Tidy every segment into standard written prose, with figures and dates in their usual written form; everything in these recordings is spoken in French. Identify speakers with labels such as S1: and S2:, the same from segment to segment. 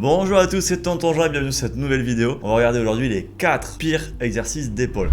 S1: Bonjour à tous, c'est Tonton Jean et bienvenue sur cette nouvelle vidéo. On va regarder aujourd'hui les 4 pires exercices d'épaule.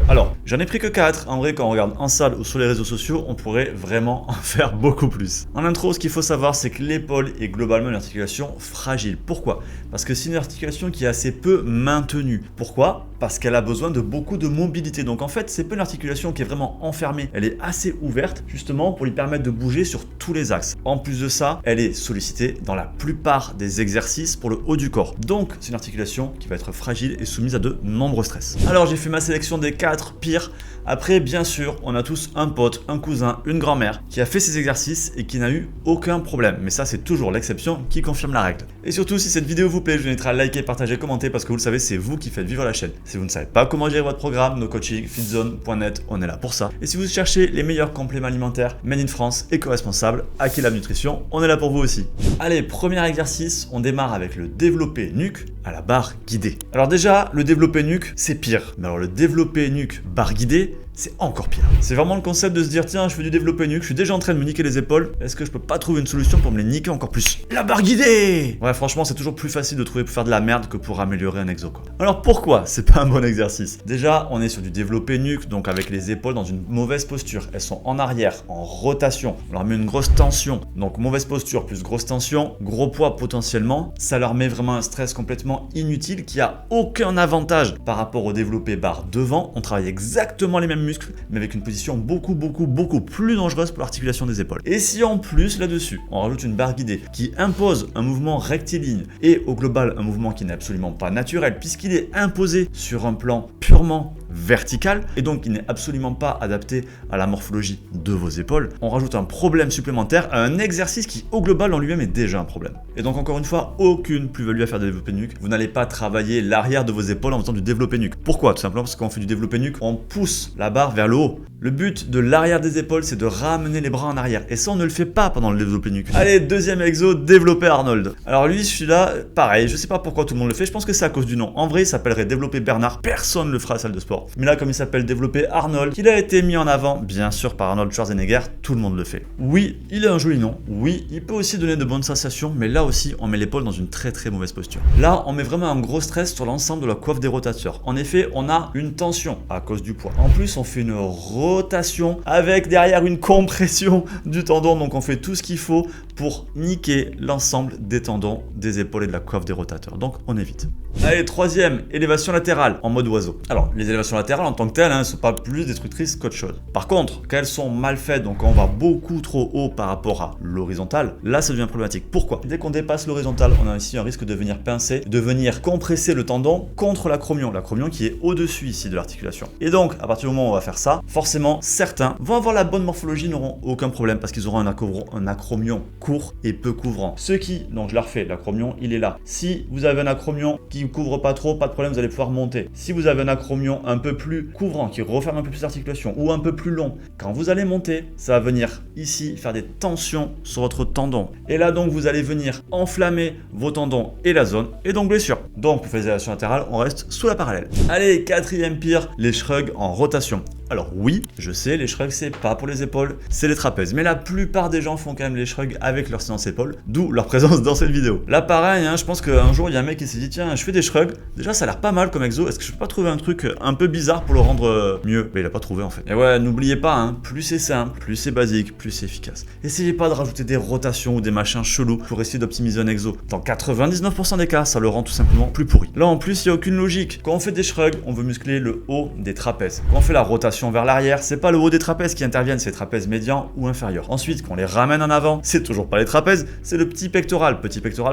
S1: Alors, j'en ai pris que 4. En vrai, quand on regarde en salle ou sur les réseaux sociaux, on pourrait vraiment en faire beaucoup plus. En intro, ce qu'il faut savoir, c'est que l'épaule est globalement une articulation fragile. Pourquoi? Parce que c'est une articulation qui est assez peu maintenue. Pourquoi? Parce qu'elle a besoin de beaucoup de mobilité. Donc en fait, c'est pas une articulation qui est vraiment enfermée. Elle est assez ouverte, justement, pour lui permettre de bouger sur tous les axes. En plus de ça, elle est sollicitée dans la plupart des exercices pour le haut du corps. Donc, c'est une articulation qui va être fragile et soumise à de nombreux stress. Alors, j'ai fait ma sélection des 4 pires. Après, bien sûr, on a tous un pote, un cousin, une grand-mère qui a fait ces exercices et qui n'a eu aucun problème. Mais ça, c'est toujours l'exception qui confirme la règle. Et surtout, si cette vidéo vous plaît, je vous invite à liker, partager, commenter parce que vous le savez, c'est vous qui faites vivre la chaîne. Si vous ne savez pas comment gérer votre programme, nos coaching, fitzone.net, on est là pour ça. Et si vous cherchez les meilleurs compléments alimentaires made in France, éco-responsables, Aquila Nutrition, on est là pour vous aussi. Allez, premier exercice, on démarre avec le développé nuque à la barre guidée. Alors déjà, le développé nuque, c'est pire. Mais alors le développé nuque barre guidée, c'est encore pire. C'est vraiment le concept de se dire tiens, je fais du développé nuque, je suis déjà en train de me niquer les épaules, est-ce que je peux pas trouver une solution pour me les niquer encore plus? La barre guidée! Ouais, franchement, c'est toujours plus facile de trouver pour faire de la merde que pour améliorer un exo, quoi. Alors pourquoi c'est pas un bon exercice? Déjà, on est sur du développé nuque, donc avec les épaules dans une mauvaise posture. Elles sont en arrière, en rotation. On leur met une grosse tension. Donc mauvaise posture plus grosse tension, gros poids potentiellement. Ça leur met vraiment un stress complètement inutile qui a aucun avantage par rapport au développé barre devant. On travaille exactement les mêmes muscles, mais avec une position beaucoup plus dangereuse pour l'articulation des épaules. Et si en plus là-dessus, on rajoute une barre guidée qui impose un mouvement rectiligne et au global un mouvement qui n'est absolument pas naturel puisqu'il est imposé sur un plan purement vertical et donc qui n'est absolument pas adapté à la morphologie de vos épaules, on rajoute un problème supplémentaire à un exercice qui au global en lui-même est déjà un problème. Et donc encore une fois, aucune plus-value à faire de développé nuque. Vous n'allez pas travailler l'arrière de vos épaules en faisant du développé nuque. Pourquoi? Tout simplement parce que quand on fait du développé nuque, on pousse la barre vers le haut. Le but de l'arrière des épaules, c'est de ramener les bras en arrière. Et ça, on ne le fait pas pendant le développé nuque. Allez, deuxième exo, développé Arnold. Alors lui, celui-là, pareil, je sais pas pourquoi tout le monde le fait, je pense que c'est à cause du nom. En vrai, il s'appellerait développé Bernard, personne ne le fera à la salle de sport. Mais là, comme il s'appelle développé Arnold, qu'il a été mis en avant, bien sûr, par Arnold Schwarzenegger, tout le monde le fait. Oui, il a un joli nom. Oui, il peut aussi donner de bonnes sensations, mais là aussi, on met l'épaule dans une très mauvaise posture. Là, on met vraiment un gros stress sur l'ensemble de la coiffe des rotateurs. En effet, on a une tension à cause du poids. En plus, on fait une rotation avec derrière une compression du tendon, donc on fait tout ce qu'il faut pour niquer l'ensemble des tendons, des épaules et de la coiffe des rotateurs. Donc, on évite. Allez, troisième, élévation latérale en mode oiseau. Alors, les élévations latérales en tant que telles, ne sont pas plus destructrices qu'autre chose. Par contre, quand elles sont mal faites, donc quand on va beaucoup trop haut par rapport à l'horizontale, là, ça devient problématique. Pourquoi? Dès qu'on dépasse l'horizontale, on a ici un risque de venir pincer, de venir compresser le tendon contre l'acromion qui est au-dessus ici de l'articulation. Et donc, à partir du moment où on va faire ça, forcément, certains vont avoir la bonne morphologie, n'auront aucun problème parce qu'ils auront un acromion court et peu couvrant. Ceux qui, donc je la refais, l'acromion, il est là. Si vous avez un acromion qui ne couvre pas trop, pas de problème, vous allez pouvoir monter. Si vous avez un acromion un peu plus couvrant, qui referme un peu plus l'articulation ou un peu plus long, quand vous allez monter, ça va venir ici faire des tensions sur votre tendon. Et là donc vous allez venir enflammer vos tendons et la zone et donc blessure. Donc pour faire les élévations latérales, on reste sous la parallèle. Allez, quatrième pire, les shrugs en rotation. Alors oui, je sais, les shrugs c'est pas pour les épaules, c'est les trapèzes. Mais la plupart des gens font quand même les shrugs avec leur séance épaule, d'où leur présence dans cette vidéo. Là pareil, je pense qu'un jour il y a un mec qui s'est dit tiens, je fais des shrugs, déjà ça a l'air pas mal comme exo, est-ce que je peux pas trouver un truc un peu bizarre pour le rendre mieux? Mais il a pas trouvé en fait. Et ouais, n'oubliez pas, plus c'est simple, plus c'est basique, plus c'est efficace. Essayez pas de rajouter des rotations ou des machins chelous pour essayer d'optimiser un exo. Dans 99% des cas, ça le rend tout simplement plus pourri. Là en plus, il y a aucune logique. Quand on fait des shrugs, on veut muscler le haut des trapèzes. Quand on fait la rotation vers l'arrière, c'est pas le haut des trapèzes qui interviennent, c'est les trapèzes médians ou inférieurs. Ensuite, quand on les ramène en avant, c'est toujours pas les trapèzes, c'est le petit pectoral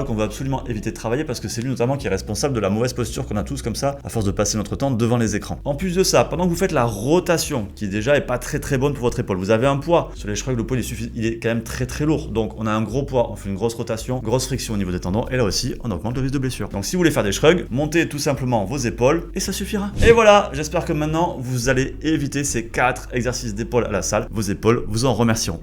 S1: qu'on veut absolument éviter de travailler parce que c'est lui notamment qui est responsable de la mauvaise posture qu'on a tous comme ça à force de passer notre temps devant les écrans. En plus de ça, pendant que vous faites la rotation, qui déjà est pas très bonne pour votre épaule, vous avez un poids sur les shrugs, le poids il est quand même très lourd, donc on a un gros poids, on fait une grosse rotation, grosse friction au niveau des tendons et là aussi on augmente le risque de blessure. Donc si vous voulez faire des shrugs, montez tout simplement vos épaules et ça suffira. Et voilà, j'espère que maintenant vous allez éviter ces 4 exercices d'épaule à la salle. Vos épaules vous en remercieront.